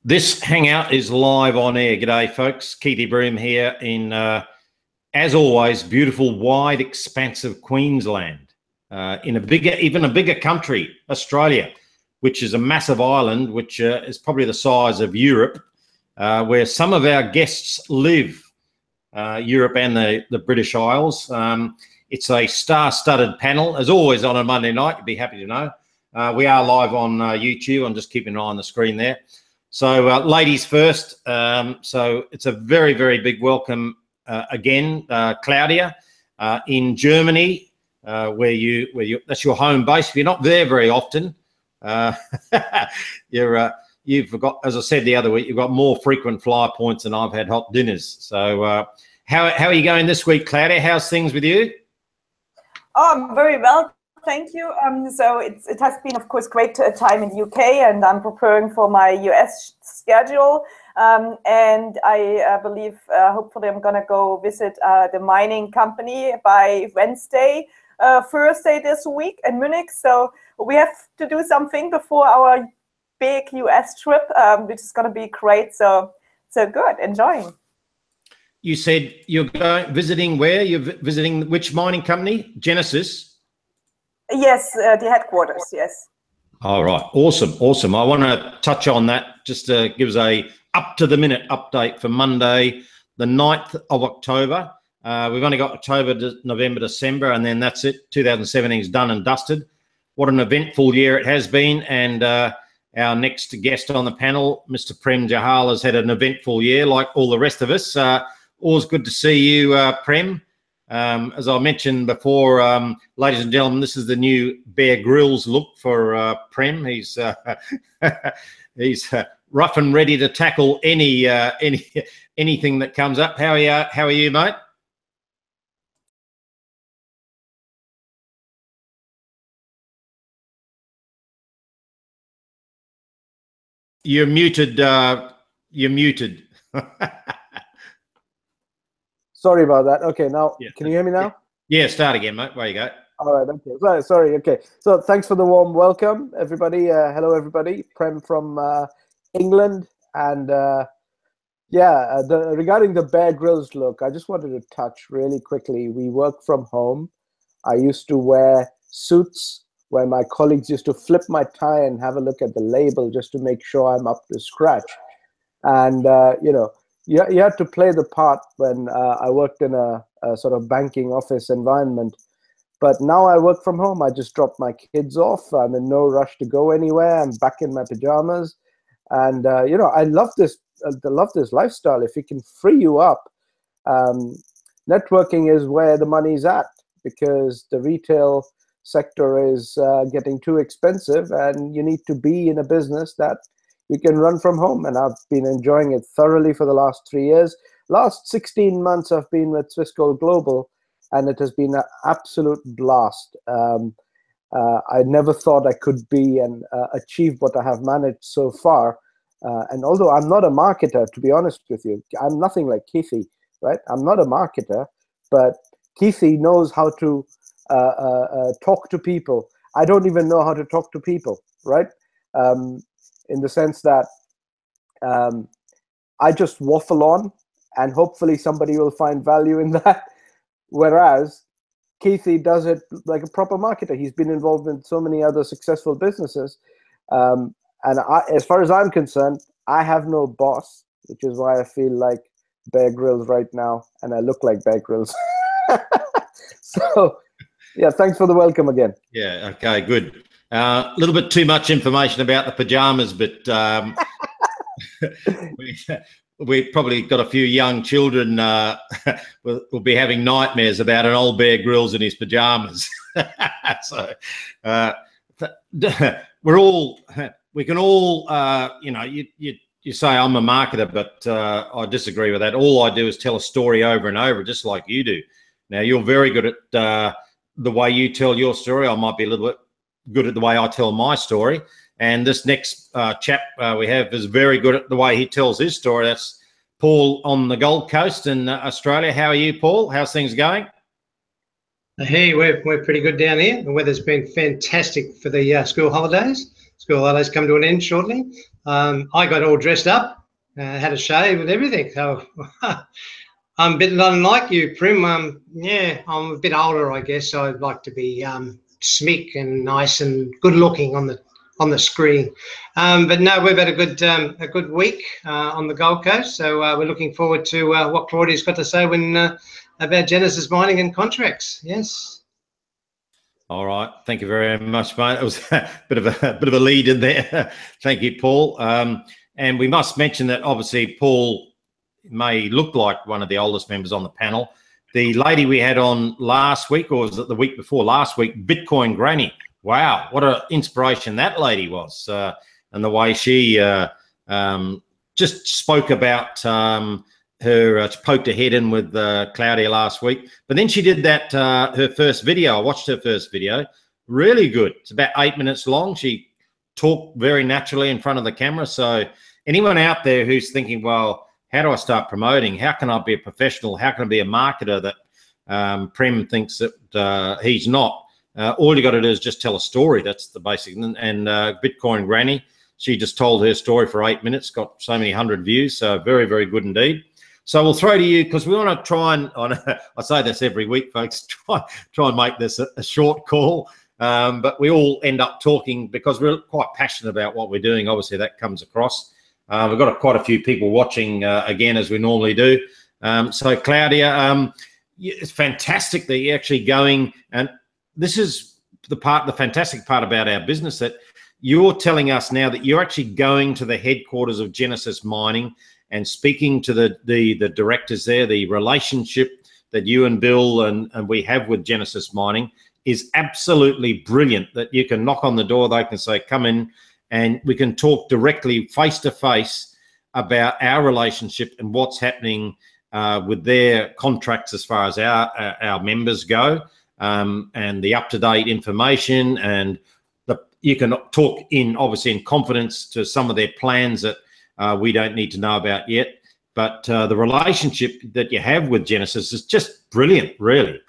This hangout is live on air. G'day, folks. Keithy Broome here in, as always, beautiful, wide, expansive Queensland, in even a bigger country, Australia, which is a massive island, which is probably the size of Europe, where some of our guests live, Europe and the British Isles. It's a star-studded panel, as always on a Monday night. You'd be happy to know. We are live on YouTube. I'm just keeping an eye on the screen there. So ladies first. So it's a very, very big welcome again, Claudia, in Germany, where that's your home base. If you're not there very often, you've got, as I said the other week, you've got more frequent flyer points than I've had hot dinners. So how are you going this week, Claudia? How's things with you? Oh, I'm very well. Thank you. So it has been, of course, great time in the UK, and I'm preparing for my US schedule. And I believe, hopefully, I'm going to go visit the mining company by Wednesday, Thursday this week in Munich. So we have to do something before our big US trip, which is going to be great. So good, enjoying. You said you're going visiting where? You're visiting which mining company? Genesis? Yes, the headquarters, yes. All right, awesome. I want to touch on that, just to give us a up-to-the-minute update for Monday, the 9th of October. We've only got October, November, December, and then that's it. 2017 is done and dusted. What an eventful year it has been, and our next guest on the panel, Mr. Prem Jahal, has had an eventful year like all the rest of us. Always good to see you, Prem. As I mentioned before, ladies and gentlemen, this is the new Bear Grylls look for Prem. He's he's rough and ready to tackle anything that comes up. How are you, mate? You're muted. You're muted. Sorry about that. Okay, now can you hear me now? Yeah, start again, mate. There you go. All right. Okay. Sorry. Okay. So thanks for the warm welcome, everybody. Hello, everybody. Prem from England, and regarding the Bear Grylls look, I just wanted to touch really quickly. We work from home. I used to wear suits where my colleagues used to flip my tie and have a look at the label just to make sure I'm up to scratch. And you had to play the part when I worked in a sort of banking office environment. But now I work from home. I just drop my kids off. I'm in no rush to go anywhere. I'm back in my pajamas. And, I love this. I love this lifestyle. If it can free you up, networking is where the money's at, because the retail sector is getting too expensive, and you need to be in a business that you can run from home. And I've been enjoying it thoroughly for the last 3 years. Last 16 months I've been with Swissquote Global, and it has been an absolute blast. I never thought I could be and achieve what I have managed so far. And although I'm not a marketer, to be honest with you, I'm nothing like Keithy, right? I'm not a marketer, but Keithy knows how to talk to people. I don't even know how to talk to people, right? In the sense that I just waffle on, and hopefully somebody will find value in that. Whereas Keithy does it like a proper marketer. He's been involved in so many other successful businesses. And as far as I'm concerned, I have no boss, which is why I feel like Bear Grylls right now, and I look like Bear Grylls. So, yeah, thanks for the welcome again. Yeah, okay, good. A little bit too much information about the pajamas, but we've probably got a few young children will be having nightmares about an old Bear Grylls in his pajamas. So we can all, you say I'm a marketer, but I disagree with that. All I do is tell a story over and over, just like you do. Now, you're very good at the way you tell your story. I might be a little bit good at the way I tell my story. And this next chap we have is very good at the way he tells his story. That's Paul on the Gold Coast in Australia. How are you, Paul? How's things going? Hey, we're pretty good down here. The weather's been fantastic for the school holidays. School holidays come to an end shortly. I got all dressed up, had a shave and everything. So I'm a bit unlike you, Prim. Yeah, I'm a bit older, I guess. So I'd like to be smick and nice and good looking on the screen. But no, we've had a good week on the Gold Coast. So we're looking forward to what Claudia's got to say about Genesis Mining and contracts. Yes. All right, thank you very much, mate. It was a bit of a lead in there. Thank you, Paul. And we must mention that obviously Paul may look like one of the oldest members on the panel. The lady we had on last week, or was it the week before last week, Bitcoin Granny. Wow, what an inspiration that lady was, and the way she just spoke about her poked her head in with Claudia last week. But then she did that, her first video. I watched her first video. Really good. It's about 8 minutes long. She talked very naturally in front of the camera. So anyone out there who's thinking, well, how do I start promoting? How can I be a professional? How can I be a marketer that Prem thinks that he's not? All you got to do is just tell a story. That's the basic. And Bitcoin Granny, she just told her story for 8 minutes, got so many 100 views. So very, very good indeed. So we'll throw to you because we want to try and, I say this every week, folks, try and make this a short call. But we all end up talking because we're quite passionate about what we're doing. Obviously, that comes across. We've got quite a few people watching again, as we normally do. So Claudia, it's fantastic that you're actually going, and this is the fantastic part about our business, that you're telling us now that you're actually going to the headquarters of Genesis Mining and speaking to the directors there. The relationship that you and Bill and we have with Genesis Mining is absolutely brilliant, that you can knock on the door, they can say, come in, and we can talk directly face to face about our relationship and what's happening with their contracts as far as our members go, and the up-to-date information, and you can talk obviously in confidence to some of their plans that we don't need to know about yet. But the relationship that you have with Genesis is just brilliant, really.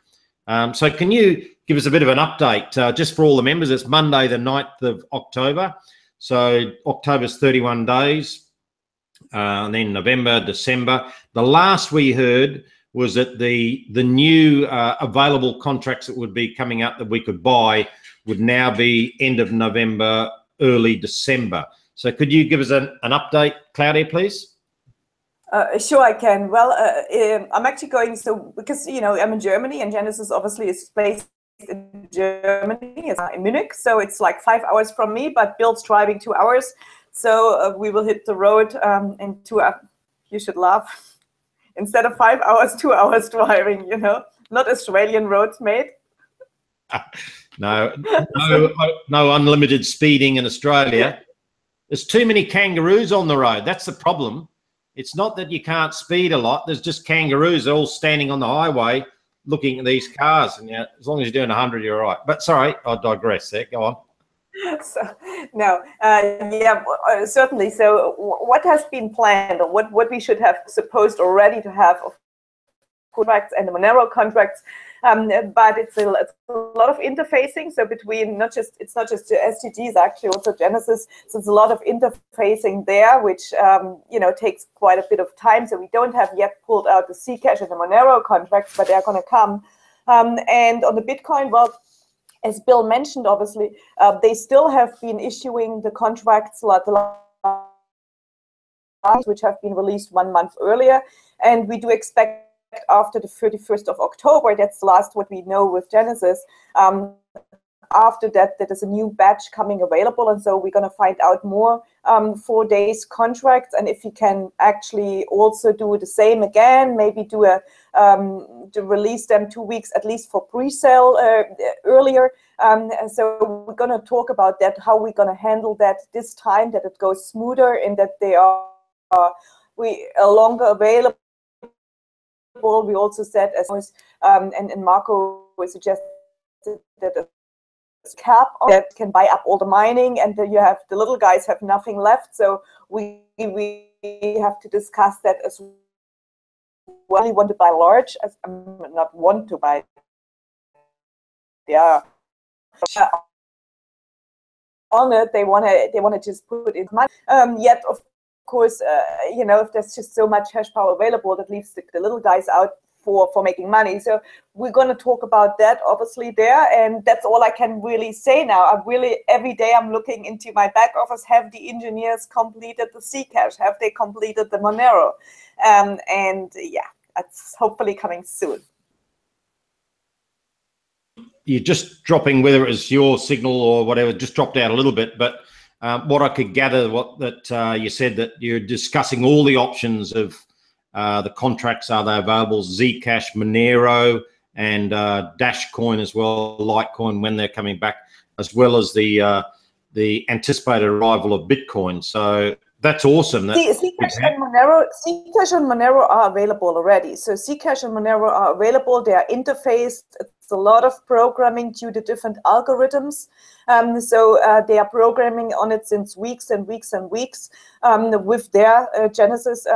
So can you give us a bit of an update just for all the members? It's Monday, the 9th of October. So October's 31 days, and then November, December. The last we heard was that the new available contracts that would be coming up that we could buy would now be end of November, early December. So could you give us an update, Claudia, please? Sure, I can. Well, I'm actually going, so because, I'm in Germany, and Genesis obviously is based in Germany, it's in Munich, so it's like 5 hours from me, but Bill's driving 2 hours. So we will hit the road in 2 hours. You should laugh. Instead of 5 hours, 2 hours driving, not Australian roads, mate. No unlimited speeding in Australia. There's too many kangaroos on the road. That's the problem. It's not that you can't speed a lot. There's just kangaroos all standing on the highway looking at these cars. And as long as you're doing 100, you're all right. But sorry, I digress there. Go on. So, no, yeah, certainly. So what has been planned, or what we should have supposed already to have of contracts and the Monero contracts, but it's a lot of interfacing. So between it's not just the STGs, actually also Genesis. So it's a lot of interfacing there, which takes quite a bit of time. So we don't have yet pulled out the Zcash and the Monero contracts, but they're going to come. And on the Bitcoin, well, as Bill mentioned, obviously they still have been issuing the contracts like the which have been released 1 month earlier, and we do expect after the 31st of October, that's the last what we know with Genesis. After that, there is a new batch coming available, and so we're going to find out more 4 days contracts, and if you can actually also do the same again, maybe do to release them 2 weeks at least for pre-sale earlier. So we're going to talk about that, how we're going to handle that this time, that it goes smoother and that they are longer available. We also said, and Marco suggested that a cap that can buy up all the mining, and you have the little guys have nothing left. So we have to discuss that as well. We want to buy large, as not want to buy. Yeah. on it. They want to just put in money. Yet, of course, you know, if there's just so much hash power available, that leaves the little guys out for making money. So we're going to talk about that obviously there, and that's all I can really say now. I really, every day I'm looking into my back office. Have the engineers completed the Zcash? Have they completed the Monero? And yeah, that's hopefully coming soon. You're just dropping, whether it was your signal or whatever, just dropped out a little bit. But what I could gather, you said that you're discussing all the options of the contracts. Are they available? Zcash, Monero, and Dashcoin as well, Litecoin when they're coming back, as well as the anticipated arrival of Bitcoin. So that's awesome. Zcash and Monero are available already. So Zcash and Monero are available. They are interfaced. It's a lot of programming due to different algorithms. So they are programming on it since weeks and weeks and weeks with their Genesis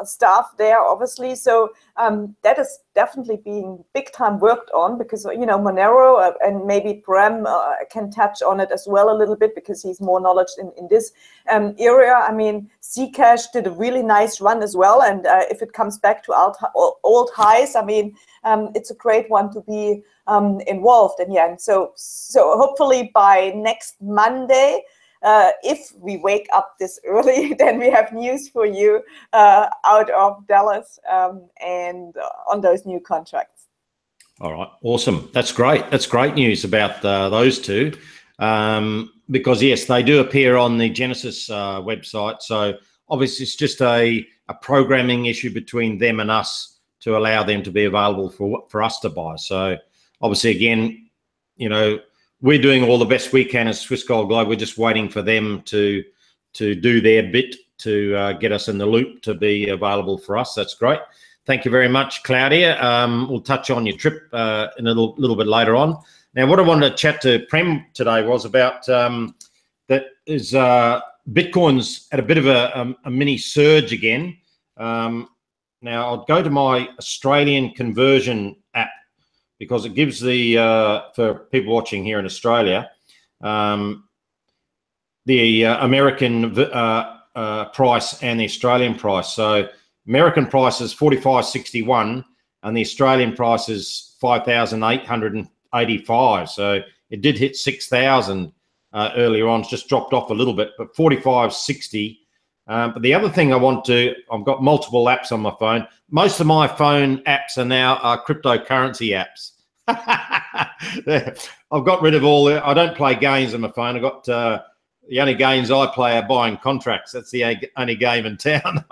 staff there, obviously. So that is definitely being big time worked on, because, you know, Monero and maybe Prem can touch on it as well a little bit, because he's more knowledge in this area. I mean, Zcash did a really nice run as well. And if it comes back to old highs, I mean, it's a great one to be involved in. Yeah, and so hopefully by next Monday, if we wake up this early, then we have news for you out of Dallas and on those new contracts. All right, awesome. That's great. That's great news about those two, because yes, they do appear on the Genesis website. So obviously it's just a programming issue between them and us to allow them to be available for us to buy. So obviously, again, you know, we're doing all the best we can as Swiss Gold Globe. We're just waiting for them to do their bit to get us in the loop to be available for us. That's great. Thank you very much, Claudia. We'll touch on your trip in a little bit later on. Now, what I wanted to chat to Prem today was about that is Bitcoin's at a bit of a mini surge again. Now, I'll go to my Australian conversion app, because it gives the, for people watching here in Australia, the American price and the Australian price. So American price is 45.61 and the Australian price is 5,885. So it did hit 6,000 earlier on. It's just dropped off a little bit, but 45.60. But the other thing I've got multiple apps on my phone. Most of my phone apps are now cryptocurrency apps. I've got rid of I don't play games on my phone. I've got the only games I play are buying contracts. That's the only game in town.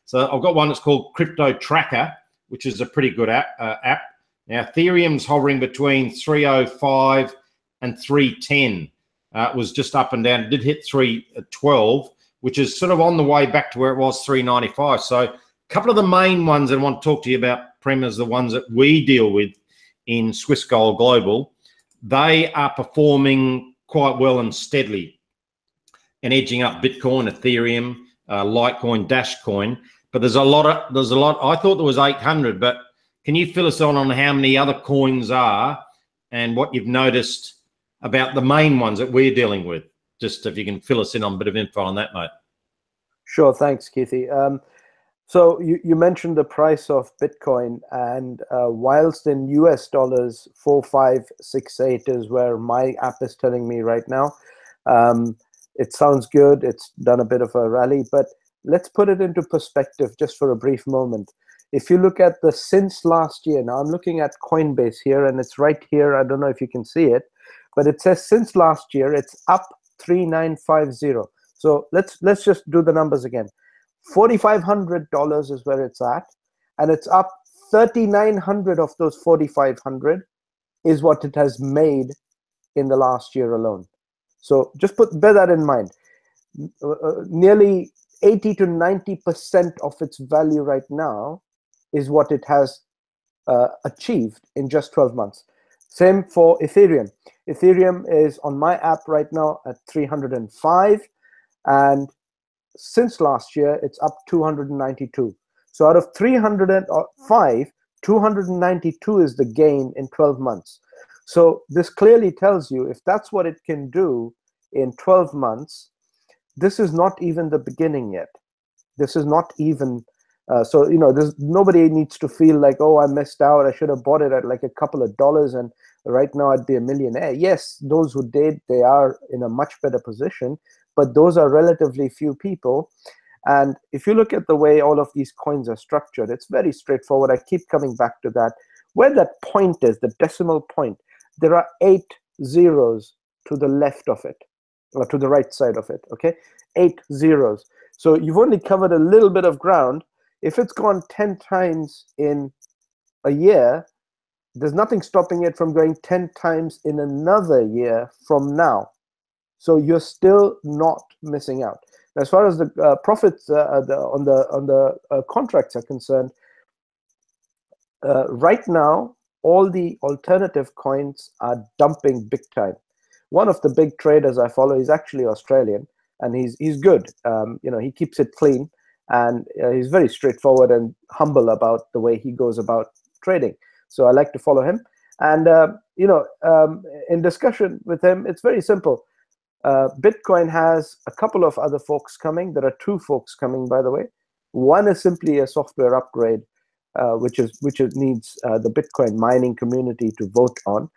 So I've got one that's called Crypto Tracker, which is a pretty good app. Now Ethereum's hovering between 305 and 310. It was just up and down. It did hit 312. Which is sort of on the way back to where it was, 395. So a couple of the main ones I want to talk to you about, Prem, is the ones that we deal with in Swiss Gold Global. They are performing quite well and steadily and edging up Bitcoin, Ethereum, Litecoin, Dashcoin. But there's a lot. I thought there was 800, but can you fill us on how many other coins are and what you've noticed about the main ones that we're dealing with? Just if you can fill us in on a bit of info on that, mate. Sure, thanks, Keithy. So you mentioned the price of Bitcoin, and whilst in US dollars, 4568 is where my app is telling me right now. It sounds good. It's done a bit of a rally, but let's put it into perspective just for a brief moment. If you look at the since last year, now I'm looking at Coinbase here, and it's right here. I don't know if you can see it, but it says since last year, it's up 3950. So let's just do the numbers again. $4,500 is where it's at, and it's up 3,900 of those 4,500 is what it has made in the last year alone. So just bear that in mind. Nearly 80 to 90% of its value right now is what it has achieved in just 12 months. Same for Ethereum. Ethereum is on my app right now at 305, and since last year it's up 292. So out of 305, 292 is the gain in 12 months. So this clearly tells you if that's what it can do in 12 months, this is not even the beginning yet. This is not even, so, you know, nobody needs to feel like, oh, I missed out. I should have bought it at like a couple of dollars and right now I'd be a millionaire. Yes, those who did, they are in a much better position, but those are relatively few people. And if you look at the way all of these coins are structured, it's very straightforward. I keep coming back to that. Where that point is, the decimal point, there are 8 zeros to the left of it, or to the right side of it, okay? 8 zeros. So you've only covered a little bit of ground. If it's gone 10 times in a year, there's nothing stopping it from going 10 times in another year from now. So you're still not missing out. As far as the profits on the contracts are concerned, right now, all the alternative coins are dumping big time. One of the big traders I follow is actually Australian, and he's good. You know, he keeps it clean, and he's very straightforward and humble about the way he goes about trading. So I like to follow him. And you know, in discussion with him, it's very simple. Bitcoin has a couple of other forks coming. There are 2 forks coming, by the way. One is simply a software upgrade, which needs the Bitcoin mining community to vote on.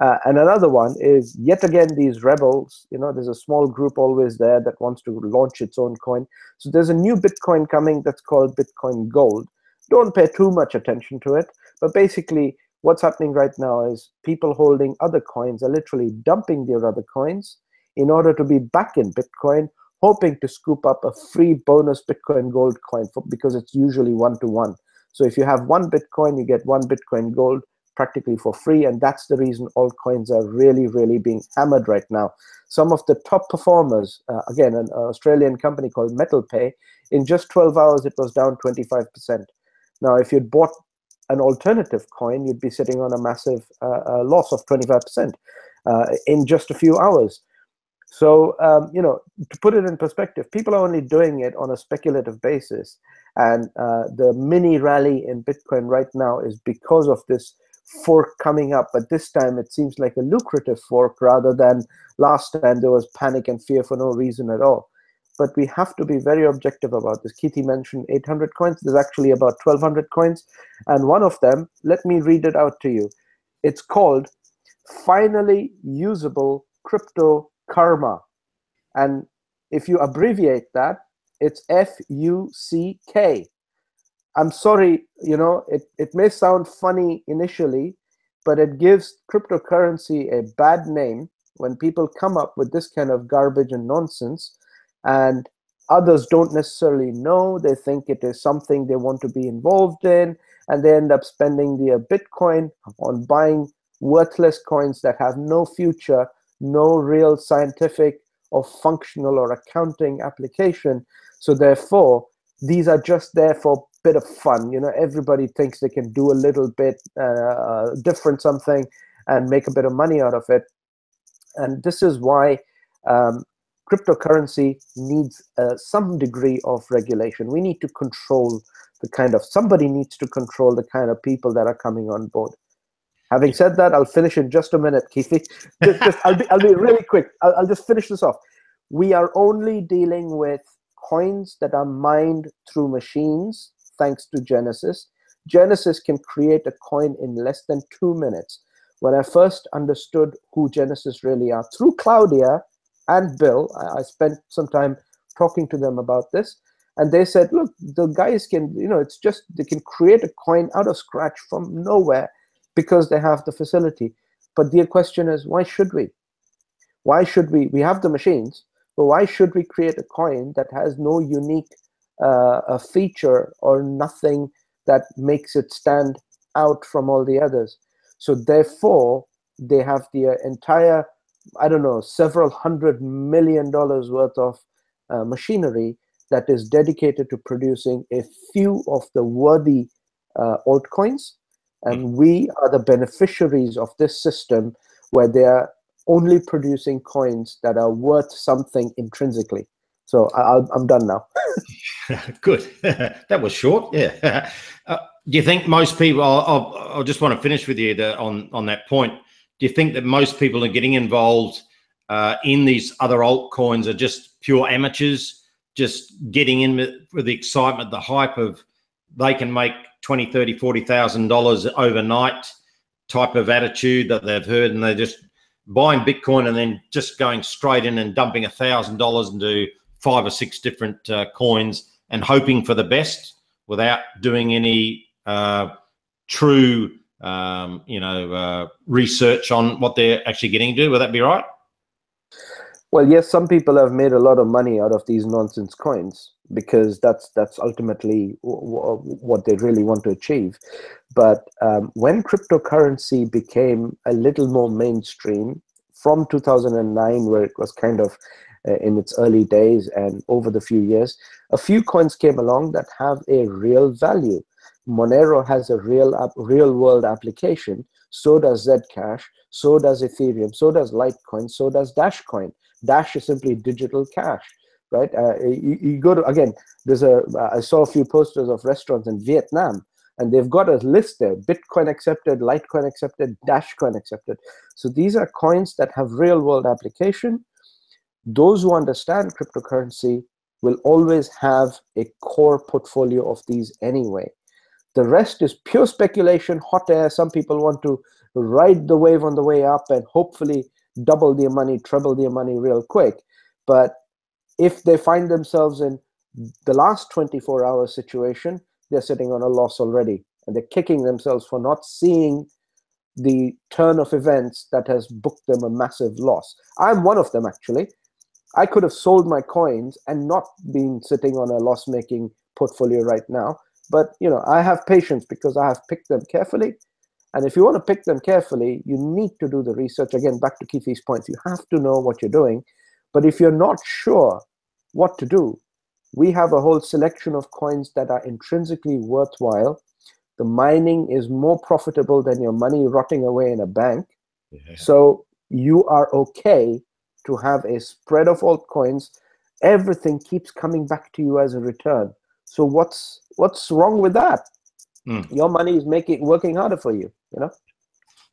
And another one is, yet again, these rebels. You know, there's a small group always there that wants to launch its own coin. So there's a new Bitcoin coming that's called Bitcoin Gold. Don't pay too much attention to it. But basically, what's happening right now is people holding other coins are literally dumping their other coins in order to be back in Bitcoin, hoping to scoop up a free bonus Bitcoin Gold coin because it's usually 1-to-1. So if you have 1 Bitcoin, you get 1 Bitcoin Gold practically for free, and that's the reason altcoins are really, really being hammered right now. Some of the top performers, again, an Australian company called MetalPay, in just 12 hours, it was down 25%. Now, if you'd bought an alternative coin, you'd be sitting on a massive loss of 25% in just a few hours. So, you know, to put it in perspective, people are only doing it on a speculative basis. And the mini rally in Bitcoin right now is because of this fork coming up. But this time it seems like a lucrative fork rather than last time there was panic and fear for no reason at all. But we have to be very objective about this. Keithy mentioned 800 coins. There's actually about 1,200 coins. And one of them, let me read it out to you. It's called Finally Usable Crypto Karma. And if you abbreviate that, it's FUCK. I'm sorry, you know, it may sound funny initially, but it gives cryptocurrency a bad name when people come up with this kind of garbage and nonsense, and others don't necessarily know. They think it is something they want to be involved in, and they end up spending their Bitcoin on buying worthless coins that have no future, no real scientific or functional or accounting application. So therefore, these are just there for a bit of fun. You know, everybody thinks they can do a little bit different something and make a bit of money out of it. And this is why cryptocurrency needs some degree of regulation. We need to control somebody needs to control the kind of people that are coming on board. Having said that, I'll finish in just a minute, Keithy. I'll be really quick. I'll just finish this off. We are only dealing with coins that are mined through machines, thanks to Genesis. Genesis can create a coin in less than 2 minutes. When I first understood who Genesis really are, through Claudia and Bill, I spent some time talking to them about this, and they said, look, the guys can, you know, it's just, they can create a coin out of scratch from nowhere, because they have the facility. But the question is, why should we? Why should we? We have the machines, but why should we create a coin that has no unique a feature or nothing that makes it stand out from all the others? So therefore, they have the entire, I don't know, several $100 million worth of machinery that is dedicated to producing a few of the worthy altcoins. And we are the beneficiaries of this system where they are only producing coins that are worth something intrinsically. So I'm done now. Good. That was short. Yeah. Do you think most people, I just want to finish with you on that point. Do you think that most people are getting involved in these other altcoins are just pure amateurs, just getting in with the excitement, the hype of they can make $20,000, $30,000, $40,000 overnight type of attitude that they've heard, and they're just buying Bitcoin and then just going straight in and dumping $1,000 into 5 or 6 different coins and hoping for the best without doing any true, research on what they're actually getting to. Would that be right? Well, yes, some people have made a lot of money out of these nonsense coins because that's ultimately what they really want to achieve. But when cryptocurrency became a little more mainstream from 2009, where it was kind of in its early days, and over the few years, a few coins came along that have a real value. Monero has a real world application. So does Zcash. So does Ethereum. So does Litecoin. So does Dashcoin. Dash is simply digital cash, right? You go to, again, I saw a few posters of restaurants in Vietnam, and they've got a list there: Bitcoin accepted, Litecoin accepted, Dashcoin accepted. So these are coins that have real world application. Those who understand cryptocurrency will always have a core portfolio of these anyway. The rest is pure speculation, hot air. Some people want to ride the wave on the way up and hopefully double their money, treble their money real quick. But if they find themselves in the last 24-hour situation, they're sitting on a loss already, and they're kicking themselves for not seeing the turn of events that has booked them a massive loss. I'm one of them, actually. I could have sold my coins and not been sitting on a loss-making portfolio right now. But I have patience because I have picked them carefully. And if you want to pick them carefully, you need to do the research. Again, back to Keithy's points, you have to know what you're doing. But if you're not sure what to do, we have a whole selection of coins that are intrinsically worthwhile. The mining is more profitable than your money rotting away in a bank. Yeah. So you are okay to have a spread of altcoins. Everything keeps coming back to you as a return. So what's wrong with that? Your money is working harder for you,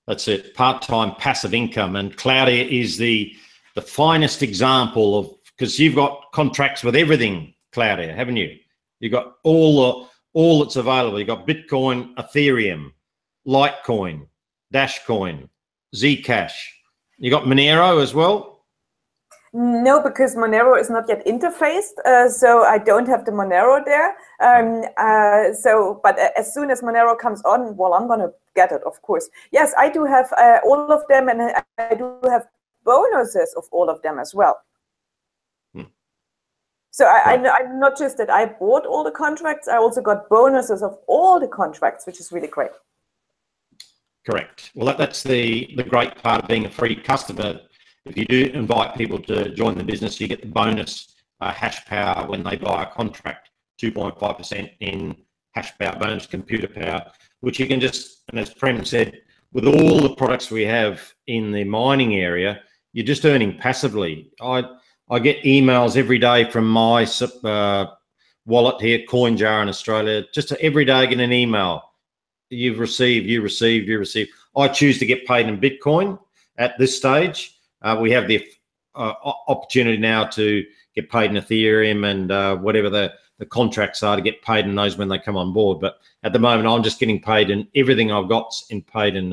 That's it. Part-time passive income, and Cloudea is the finest example of, because you've got contracts with everything, Cloudea, haven't you? You've got all that's available. You've got Bitcoin, Ethereum, Litecoin, Dashcoin, Zcash. You got Monero as well? No, because Monero is not yet interfaced, so I don't have the Monero there. But as soon as Monero comes on, well, I'm going to get it, of course. Yes, I do have all of them, and I do have bonuses of all of them as well. So I'm not just that I bought all the contracts, I also got bonuses of all the contracts, which is really great. Correct. Well, that's the great part of being a free customer. If you do invite people to join the business, you get the bonus hash power when they buy a contract, 2.5% in hash power bonus, computer power, which you can just, and as Prem said, with all the products we have in the mining area, you're just earning passively. I get emails every day from my wallet here, CoinJar in Australia. Just every day I get an email. You received. I choose to get paid in Bitcoin at this stage. We have the opportunity now to get paid in Ethereum and whatever the contracts are to get paid in those when they come on board. But at the moment, I'm just getting paid in everything I've got paid in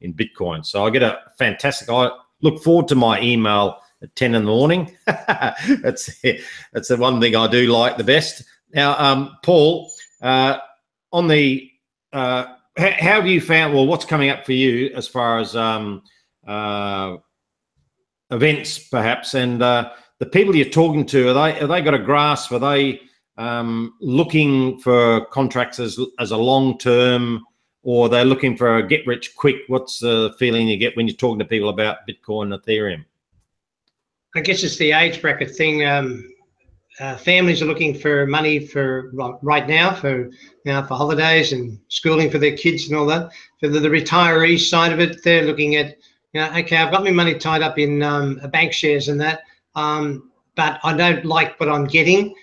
Bitcoin. So I get a fantastic. I look forward to my email at 10 in the morning. That's the one thing I do like the best. Now, Paul, on the how have you found? Well, what's coming up for you as far as events, perhaps, and the people you're talking to, are they got a grasp? Are they looking for contracts as a long term, or they're looking for a get rich quick? What's the feeling you get when you're talking to people about Bitcoin and Ethereum? I guess it's the age bracket thing. Families are looking for money for right now for holidays and schooling for their kids and all that. For the retiree side of it, they're looking at, okay, I've got my money tied up in bank shares and that, but I don't like what I'm getting.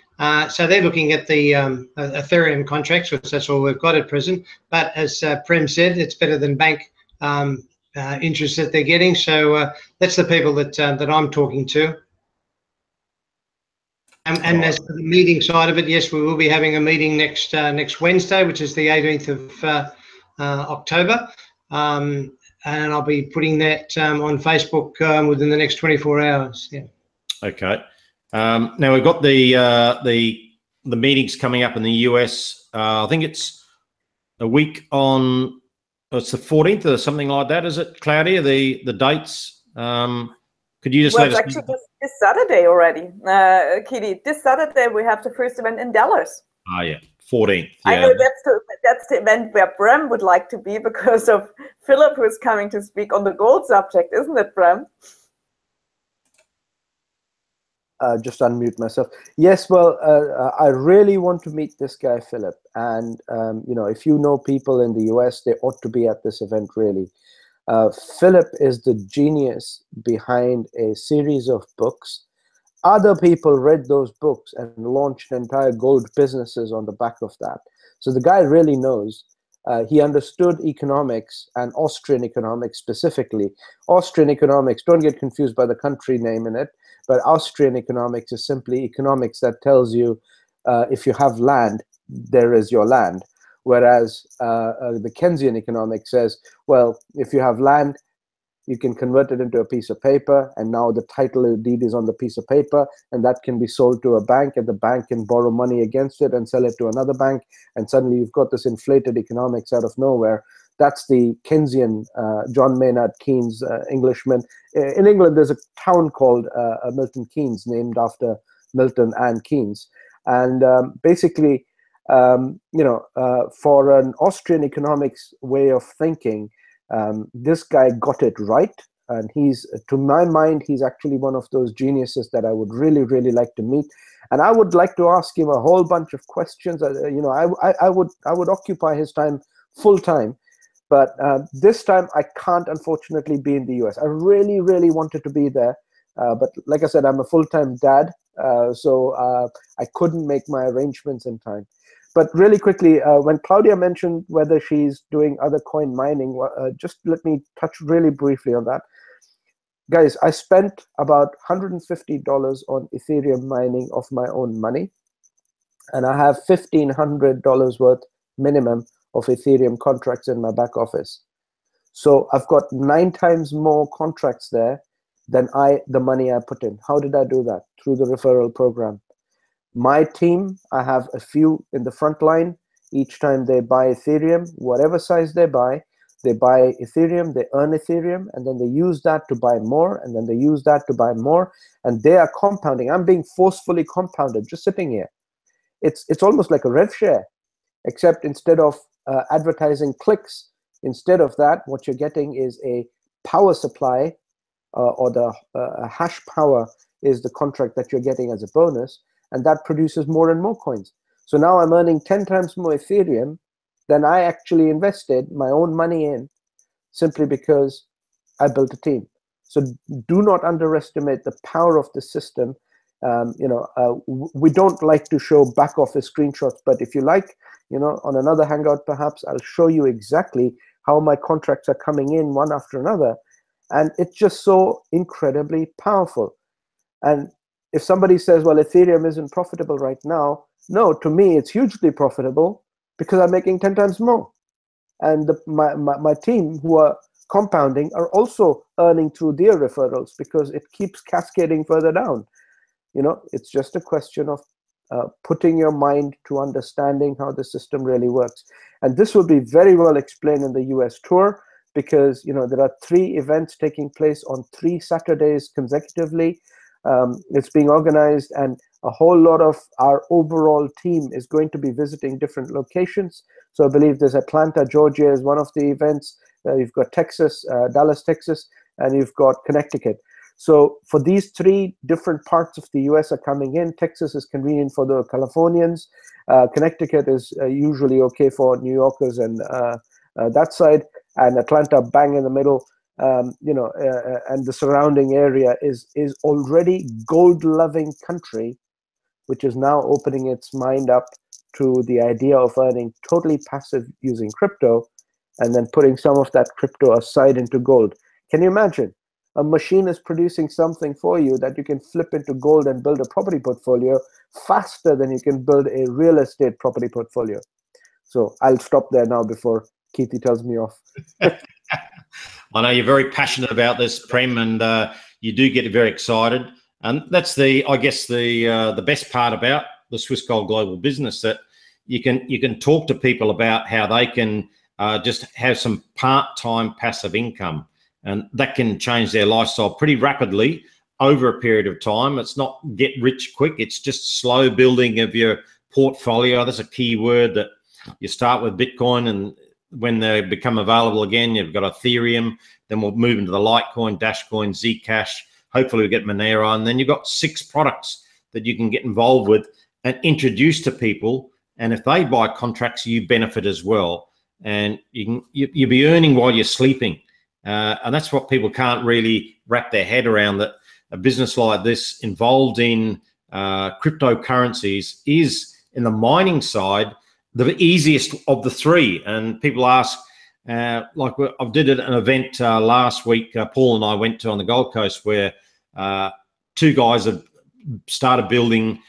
So they're looking at the Ethereum contracts, which that's all we've got at present. But as Prem said, it's better than bank interest that they're getting. So that's the people that that I'm talking to. And as for the meeting side of it, yes, we will be having a meeting next Wednesday, which is the 18th of October. And I'll be putting that on Facebook within the next 24 hours. Yeah. Okay. Now we've got the meetings coming up in the US. I think it's a week on. It's the 14th or something like that. Is it, Claudia? The dates. Could you just let us know? Actually this Saturday already, Kitty. This Saturday we have the first event in Dallas. Ah, yeah, 14th. Yeah. I know that's the event where Bram would like to be because of Philip, who is coming to speak on the gold subject, isn't it, Bram? Just unmute myself. Yes, well, I really want to meet this guy, Philip. And, you know, if you know people in the US, they ought to be at this event, really. Philip is the genius behind a series of books. Other people read those books and launched entire gold businesses on the back of that. So the guy really knows. He understood economics and Austrian economics specifically. Austrian economics, don't get confused by the country name in it, but Austrian economics is simply economics that tells you if you have land, there is your land. Whereas the Keynesian economics says, well, if you have land, you can convert it into a piece of paper, and now the title deed is on the piece of paper, and that can be sold to a bank, and the bank can borrow money against it and sell it to another bank, and suddenly you've got this inflated economics out of nowhere. That's the Keynesian, John Maynard Keynes, Englishman. In England, there's a town called Milton Keynes, named after Milton and Keynes. And basically, you know, for an Austrian economics way of thinking, this guy got it right, and he's, to my mind, he's actually one of those geniuses that I would really, really like to meet. And I would like to ask him a whole bunch of questions. You know, I would occupy his time full time, but this time I can't, unfortunately, be in the US. I really, really wanted to be there, but like I said, I'm a full-time dad, so I couldn't make my arrangements in time. But really quickly, when Claudia mentioned whether she's doing other coin mining, just let me touch really briefly on that. Guys, I spent about $150 on Ethereum mining of my own money, and I have $1,500 worth minimum of Ethereum contracts in my back office. So I've got 9 times more contracts there than the money I put in. How did I do that? Through the referral program. My team, I have a few in the front line. Each time they buy Ethereum, whatever size they buy Ethereum, they earn Ethereum, and then they use that to buy more, and then they use that to buy more, and they are compounding. I'm being forcefully compounded, just sitting here. It's almost like a rev share, except instead of advertising clicks, instead of that, what you're getting is a power supply, or the hash power is the contract that you're getting as a bonus, and that produces more and more coins. So now I'm earning 10 times more Ethereum than I actually invested my own money in, simply because I built a team. So do not underestimate the power of the system. You know, we don't like to show back office screenshots, but if you like, you know, on another Hangout, perhaps I'll show you exactly how my contracts are coming in one after another. And it's just so incredibly powerful. And if somebody says, well, Ethereum isn't profitable right now, no, to me, it's hugely profitable because I'm making 10 times more. And my team who are compounding are also earning through their referrals because it keeps cascading further down. You know, it's just a question of putting your mind to understanding how the system really works. And this will be very well explained in the US tour because, you know, there are 3 events taking place on 3 Saturdays consecutively. It's being organized, and a whole lot of our overall team is going to be visiting different locations. So I believe there's Atlanta, Georgia is one of the events. You've got Texas, Dallas, Texas, and you've got Connecticut. So for these 3 different parts of the US are coming in. Texas is convenient for the Californians. Connecticut is usually okay for New Yorkers and that side, and Atlanta bang in the middle. You know, and the surrounding area is already gold-loving country, which is now opening its mind up to the idea of earning totally passive using crypto. and then putting some of that crypto aside into gold. Can you imagine? A machine is producing something for you that you can flip into gold and build a property portfolio faster than you can build a real estate property portfolio. So I'll stop there now before Keithy tells me off. I know you're very passionate about this, Prem, and you do get very excited. And that's I guess the best part about the Swiss Gold Global business, that you can talk to people about how they can just have some part-time passive income, and that can change their lifestyle pretty rapidly over a period of time. It's not get rich quick. It's just slow building of your portfolio. That's a key word, that you start with Bitcoin, and when they become available again, you've got Ethereum, then we'll move into the Litecoin, Dashcoin, Zcash. Hopefully we get Monero, and then you've got 6 products that you can get involved with and introduce to people. And if they buy contracts, you benefit as well. And you'll be earning while you're sleeping. And that's what people can't really wrap their head around, that a business like this involved in cryptocurrencies is, in the mining side, the easiest of the 3. And people ask, like I did an event last week, Paul and I went to on the Gold Coast, where 2 guys have started building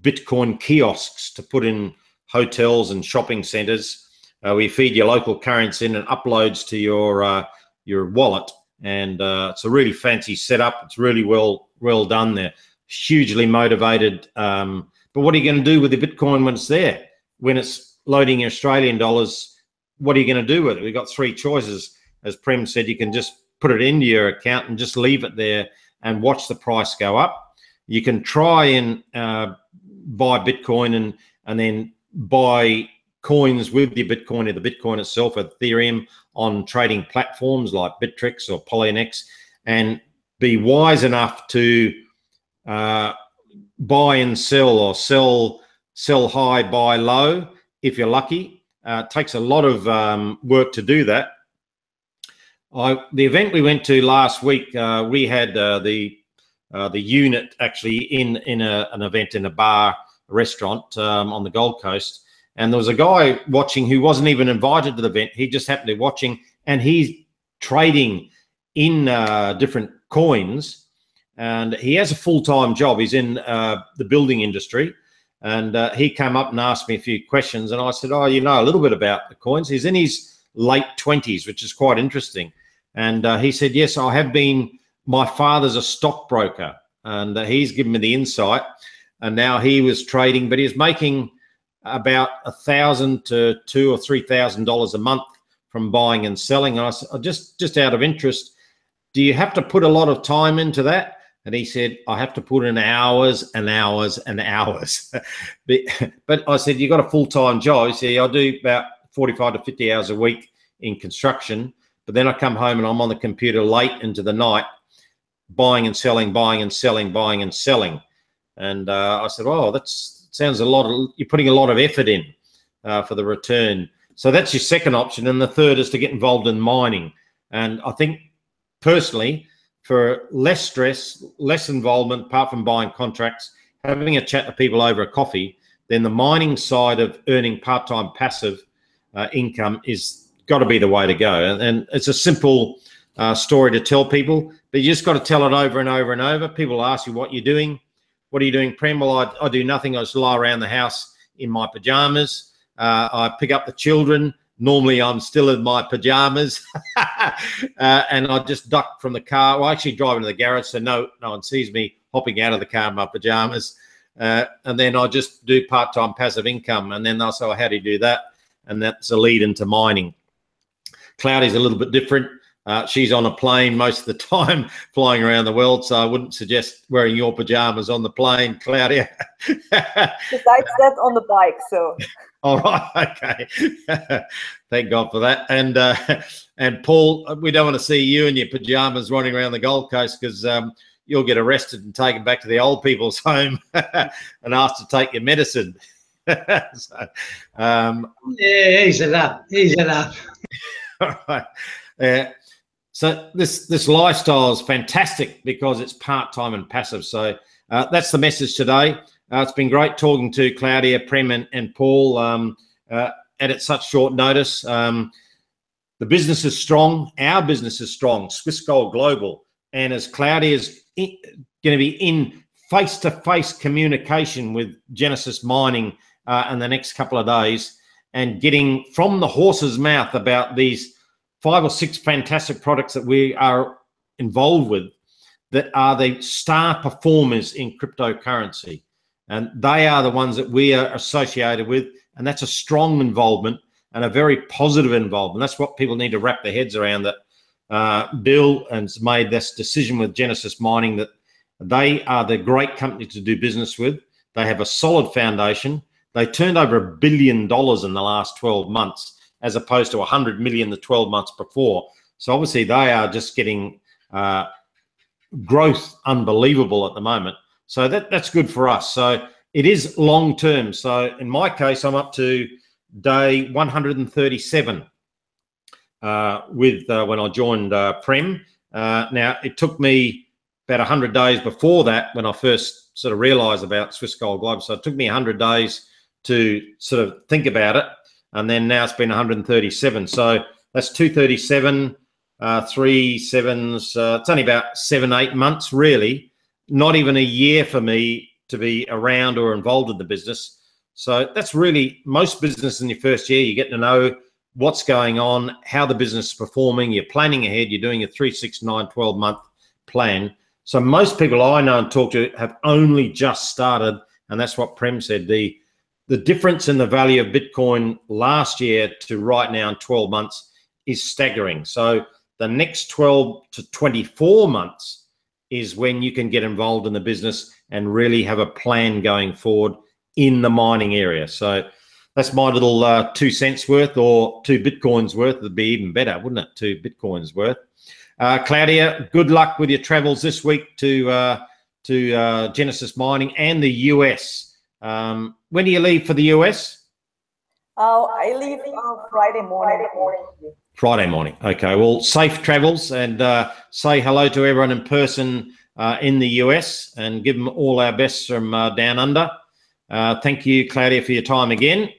Bitcoin kiosks to put in hotels and shopping centers. We feed your local currency in and uploads to your wallet, and it's a really fancy setup. It's really well done. They're hugely motivated. But what are you going to do with the Bitcoin when it's there? When it's loading your Australian dollars, what are you going to do with it? We've got 3 choices. As Prem said, you can just put it into your account and just leave it there and watch the price go up. You can try and buy Bitcoin and then buy coins with your Bitcoin, or the Bitcoin itself, Ethereum, on trading platforms like Bittrex or Polynex, and be wise enough to buy and sell, or sell high, buy low, if you're lucky. It takes a lot of work to do that. The event we went to last week, we had the unit actually in an event in a bar, a restaurant on the Gold Coast, and there was a guy watching who wasn't even invited to the event. He just happened to be watching, and he's trading in different coins, and he has a full-time job. He's in the building industry, and he came up and asked me a few questions, and I said, oh, you know a little bit about the coins. He's in his late 20s, which is quite interesting. And he said, yes, I have been. My father's a stockbroker, and he's given me the insight. And now he was trading, but he's making about $1,000 to $2,000 or $3,000 a month from buying and selling. And I said, just out of interest, do you have to put a lot of time into that? And he said, I have to put in hours and hours and hours. But I said, you got a full-time job? He said, I do about 45 to 50 hours a week in construction, but then I come home and I'm on the computer late into the night, buying and selling, buying and selling, buying and selling. And I said, oh, that sounds you're putting a lot of effort in for the return. So that's your second option. And the third is to get involved in mining. And I think personally, for less stress, less involvement, apart from buying contracts, having a chat to people over a coffee, then the mining side of earning part-time passive income is got to be the way to go. And it's a simple story to tell people, but you just got to tell it over and over and over. People ask you what you're doing. What are you doing, Prem? Well, I do nothing. I just lie around the house in my pajamas. I pick up the children. Normally, I'm still in my pajamas, and I just duck from the car. Well, I actually drive into the garage, so no one sees me hopping out of the car in my pajamas. And then I just do part-time passive income. And then they'll say, well, how do you do that? And that's a lead into mining. Cloudy's a little bit different. She's on a plane most of the time, flying around the world, so I wouldn't suggest wearing your pajamas on the plane, Claudia. Besides that, on the bike, so. All right, okay. Thank God for that. And Paul, we don't want to see you in your pajamas running around the Gold Coast, because you'll get arrested and taken back to the old people's home and asked to take your medicine. So, yeah, ease it up. All right. So this lifestyle is fantastic because it's part-time and passive. So that's the message today. It's been great talking to Claudia, Prem, and Paul at such short notice. the business is strong. Our business is strong, Swiss Gold Global. And as Claudia is going to be in face-to-face communication with Genesis Mining in the next couple of days and getting from the horse's mouth about these 5 or 6 fantastic products that we are involved with that are the star performers in cryptocurrency. And they are the ones that we are associated with. And that's a strong involvement and a very positive involvement. That's what people need to wrap their heads around, that Bill has made this decision with Genesis Mining that they are the great company to do business with. They have a solid foundation. They turned over $1 billion in the last 12 months, as opposed to 100 million the 12 months before. So obviously they are just getting growth unbelievable at the moment. So that's good for us. So it is long term. So in my case, I'm up to day 137 with when I joined Prem. Now it took me about 100 days before that when I first sort of realised about Swiss Gold Global. So it took me 100 days to sort of think about it, and then now it's been 137. So that's 237, 3 sevens. It's only about 7-8 months, really. Not even a year for me to be around or involved in the business. So that's really most business in your first year. You get to know what's going on, how the business is performing. You're planning ahead. You're doing a 3, 6, 9, 12-month plan. So most people I know and talk to have only just started, and that's what Prem said. The difference in the value of Bitcoin last year to right now in 12 months is staggering. So the next 12 to 24 months is when you can get involved in the business and really have a plan going forward in the mining area. So that's my little 2 cents worth, or 2 Bitcoins worth. It'd be even better, wouldn't it? 2 Bitcoins worth. Claudia, good luck with your travels this week to Genesis Mining and the US. When do you leave for the US? I leave Friday morning. Friday morning. Okay. Well, safe travels, and say hello to everyone in person in the US, and give them all our best from down under. Thank you, Claudia, for your time again.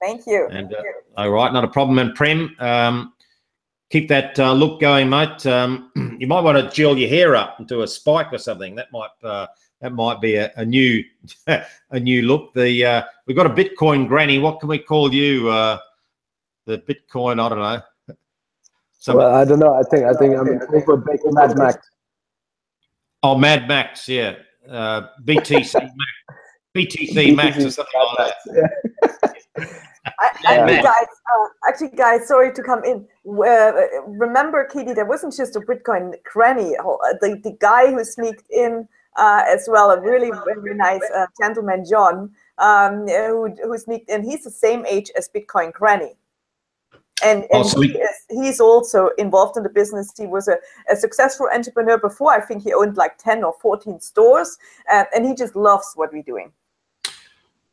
Thank you. And all right, not a problem. And Prem, keep that look going, mate. You might want to gel your hair up into a spike or something. That might be a new a new look. We've got a Bitcoin granny. What can we call you? The Bitcoin, I don't know. Well, I don't know. I think I'm over Mad Max. Oh, Mad Max, yeah. BTC Max. BTC Max or something like that. Actually, guys, sorry to come in. Remember, Katie, there wasn't just a Bitcoin granny. The guy who sneaked in as well, a really very nice gentleman, John, who sneaked in. He's the same age as Bitcoin granny. And he's also involved in the business. He was a successful entrepreneur before. I think he owned like 10 or 14 stores, and he just loves what we're doing.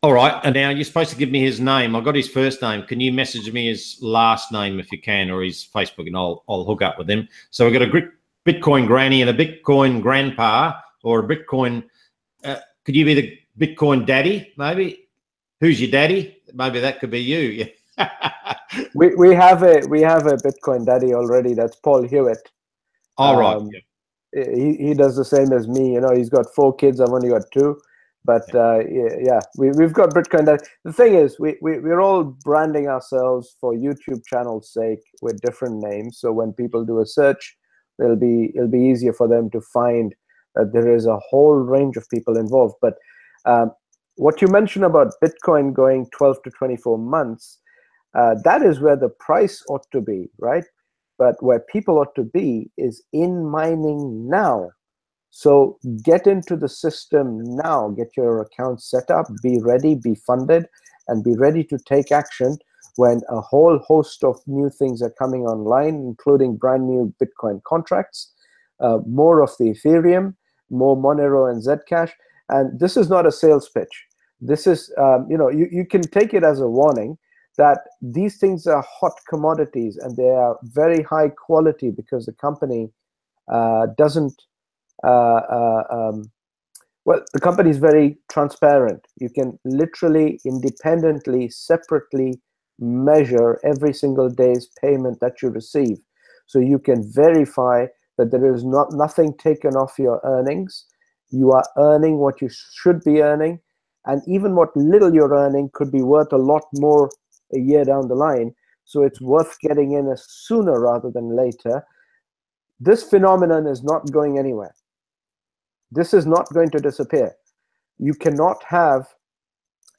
All right. And now you're supposed to give me his name. I got his first name. Can you message me his last name if you can, or his Facebook, and I'll hook up with him. So we've got a Bitcoin granny and a Bitcoin grandpa, or a Bitcoin. Could you be the Bitcoin daddy, maybe? Who's your daddy? Maybe that could be you. Yeah. we have a Bitcoin daddy already. That's Paul Hewitt. All right. He does the same as me. You know, he's got 4 kids. I've only got 2. But we've got Bitcoin daddy. The thing is, we're all branding ourselves for YouTube channel's sake with different names. So when people do a search, it'll be easier for them to find that there is a whole range of people involved. But what you mentioned about Bitcoin going 12 to 24 months. That is where the price ought to be, right? But where people ought to be is in mining now. So get into the system now, get your account set up, be ready, be funded, and be ready to take action when a whole host of new things are coming online, including brand new Bitcoin contracts, more of the Ethereum, more Monero and Zcash. And this is not a sales pitch. This is, you can take it as a warning that these things are hot commodities and they are very high quality because the company doesn't, the company is very transparent. You can literally, independently, separately measure every single day's payment that you receive. So you can verify that there is nothing taken off your earnings. You are earning what you should be earning, and even what little you're earning could be worth a lot more a year down the line. So it's worth getting in as sooner rather than later. This phenomenon is not going anywhere. This is not going to disappear. You cannot have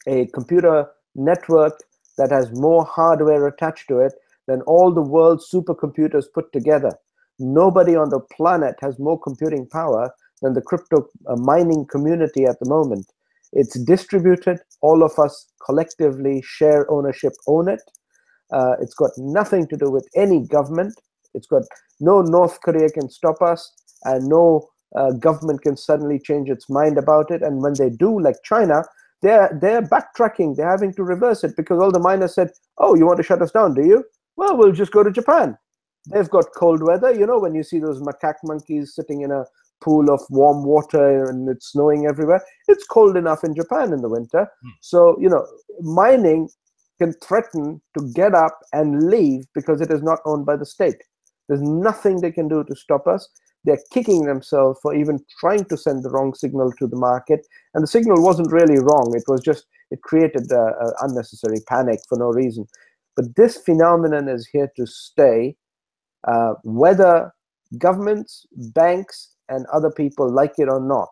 a computer network that has more hardware attached to it than all the world's supercomputers put together. Nobody on the planet has more computing power than the crypto mining community at the moment. It's distributed. All of us collectively share ownership, own it. It's got nothing to do with any government. It's got no North Korea can stop us, and no government can suddenly change its mind about it. And when they do, like China, they're backtracking. They're having to reverse it because all the miners said, "Oh, you want to shut us down, do you? Well, we'll just go to Japan." They've got cold weather. You know, when you see those macaque monkeys sitting in a pool of warm water and it's snowing everywhere, it's cold enough in Japan in the winter. So, you know, mining can threaten to get up and leave because it is not owned by the state. There's nothing they can do to stop us. They're kicking themselves for even trying to send the wrong signal to the market. And the signal wasn't really wrong. It was just, it created unnecessary panic for no reason. But this phenomenon is here to stay, whether governments, banks, and other people like it or not.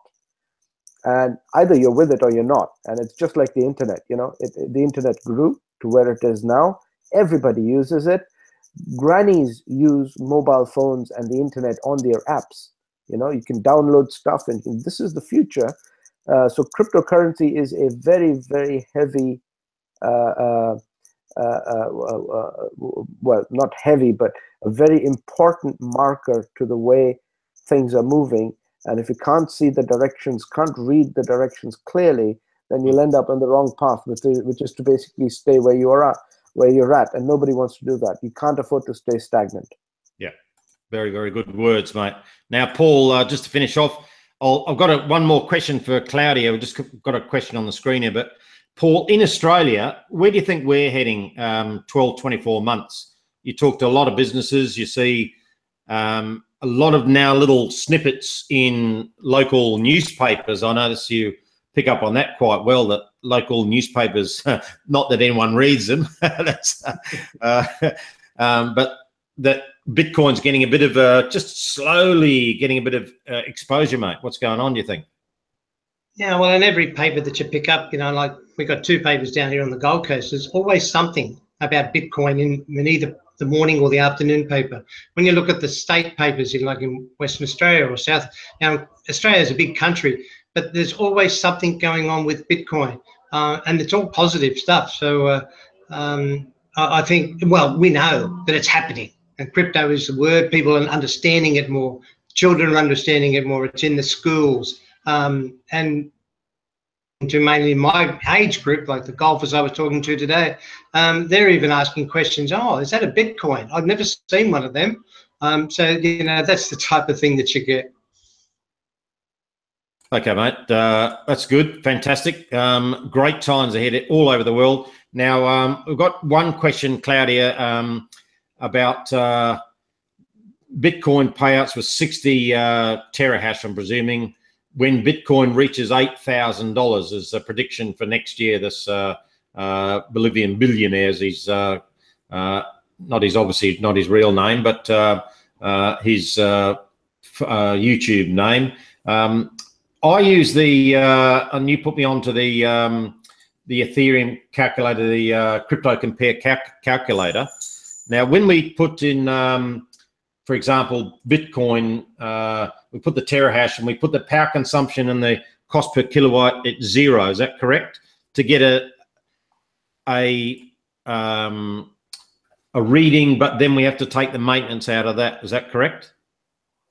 And either you're with it or you're not. And it's just like the internet, you know, the internet grew to where it is now. Everybody uses it. Grannies use mobile phones and the internet on their apps. You know, you can download stuff, and this is the future. So cryptocurrency is a very, very heavy, well, not heavy, but a very important marker to the way things are moving. And if you can't see the directions, can't read the directions clearly, then you'll end up on the wrong path, which is to basically stay where you are at, where you're at, and nobody wants to do that. You can't afford to stay stagnant. Yeah, very, very good words, mate. Now, Paul, just to finish off, I've got one more question for Claudia. We've just got a question on the screen here, but Paul, in Australia, where do you think we're heading 12, 24 months? You talk to a lot of businesses, you see a lot of now little snippets in local newspapers. I notice you pick up on that quite well, that local newspapers, not that anyone reads them, that's, but that Bitcoin's getting a bit of just slowly getting a bit of exposure, mate. What's going on, do you think? Yeah, well, in every paper that you pick up, you know, like we've got 2 papers down here on the Gold Coast, there's always something about Bitcoin in either the morning or the afternoon paper. When you look at the state papers in Western Australia or South, now Australia is a big country, but there's always something going on with Bitcoin, and it's all positive stuff. So I think, well, we know that it's happening, and crypto is the word. People are understanding it more. Children are understanding it more. It's in the schools, and to mainly my age group, like the golfers I was talking to today, they're even asking questions. Oh, is that a Bitcoin? I've never seen one of them. So, you know, that's the type of thing that you get. Okay, mate, that's good. Fantastic. Great times ahead all over the world. Now, we've got one question, Claudia, about Bitcoin payouts with 60 terahash, I'm presuming. When Bitcoin reaches $8,000 is a prediction for next year. This Bolivian billionaire, he's obviously not his real name, but his YouTube name. I use the and you put me onto the Ethereum calculator, the crypto compare calculator. Now, when we put in, for example, Bitcoin, we put the terahash and we put the power consumption and the cost per kilowatt at 0. Is that correct? To get a reading, but then we have to take the maintenance out of that. Is that correct?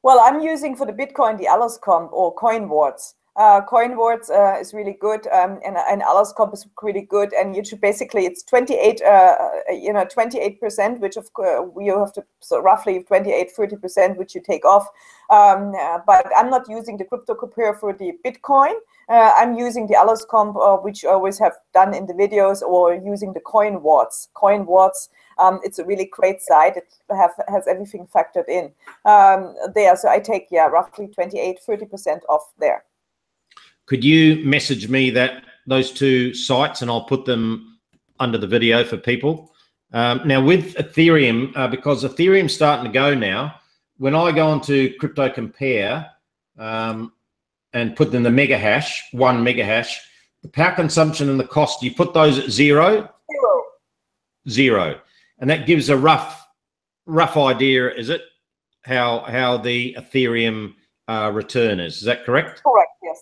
Well, I'm using for the Bitcoin the AllusComp or CoinWards. CoinWards is really good, and AllusComp is really good. And you should basically, it's 28%, which of course you have to, so roughly 28-30%, which you take off. But I'm not using the crypto compare for the Bitcoin. I'm using the Alloscomp, which I always have done in the videos, or using the CoinWatts. CoinWatts, it's a really great site. It has everything factored in there. So I take, roughly 28–30% off there. Could you message me those two sites, and I'll put them under the video for people? Now with Ethereum, because Ethereum's starting to go now, when I go onto Crypto Compare and put in the mega hash, 1 mega hash, the power consumption and the cost, you put those at zero? Zero. And that gives a rough idea, is it, how the Ethereum return is? Is that correct? Correct, yes.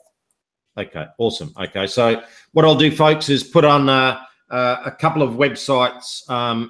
Okay, awesome. Okay, so what I'll do, folks, is put on a couple of websites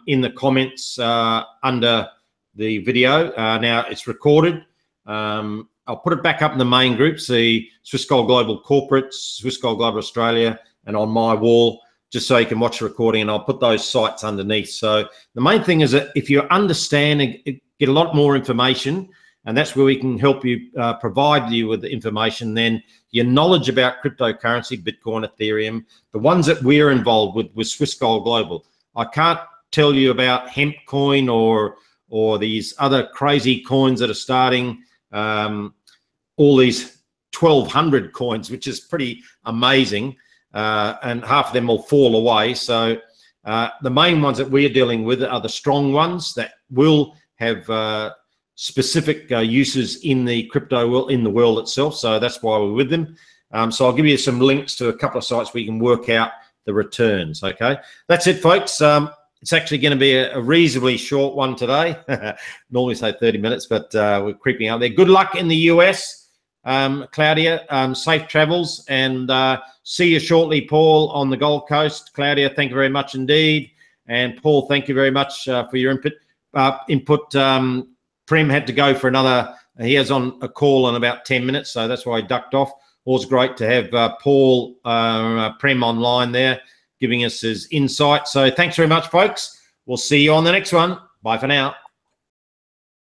in the comments under the video. Now it's recorded. I'll put it back up in the main groups, the Swiss Gold Global Corporates, Swiss Gold Global Australia, and on my wall, just so you can watch the recording, and I'll put those sites underneath. So the main thing is that if you understand and get a lot more information, and that's where we can help you, provide you with the information, then your knowledge about cryptocurrency, Bitcoin, Ethereum, the ones that we're involved with Swiss Gold Global. I can't tell you about hemp coin or these other crazy coins that are starting, all these 1,200 coins, which is pretty amazing, and half of them will fall away. So the main ones that we're dealing with are the strong ones that will have specific uses in the crypto world, in the world itself. So that's why we're with them. So I'll give you some links to a couple of sites where you can work out the returns. Okay, that's it, folks. It's actually going to be a reasonably short one today. Normally say 30 minutes, but we're creeping out there. Good luck in the US, Claudia. Safe travels, and see you shortly, Paul, on the Gold Coast. Claudia, thank you very much indeed. And Paul, thank you very much for your input. Prem had to go for another, he has on a call in about 10 minutes, so that's why he ducked off. Always great to have Paul Prem online there, giving us his insight. So thanks very much, folks. We'll see you on the next one. Bye for now.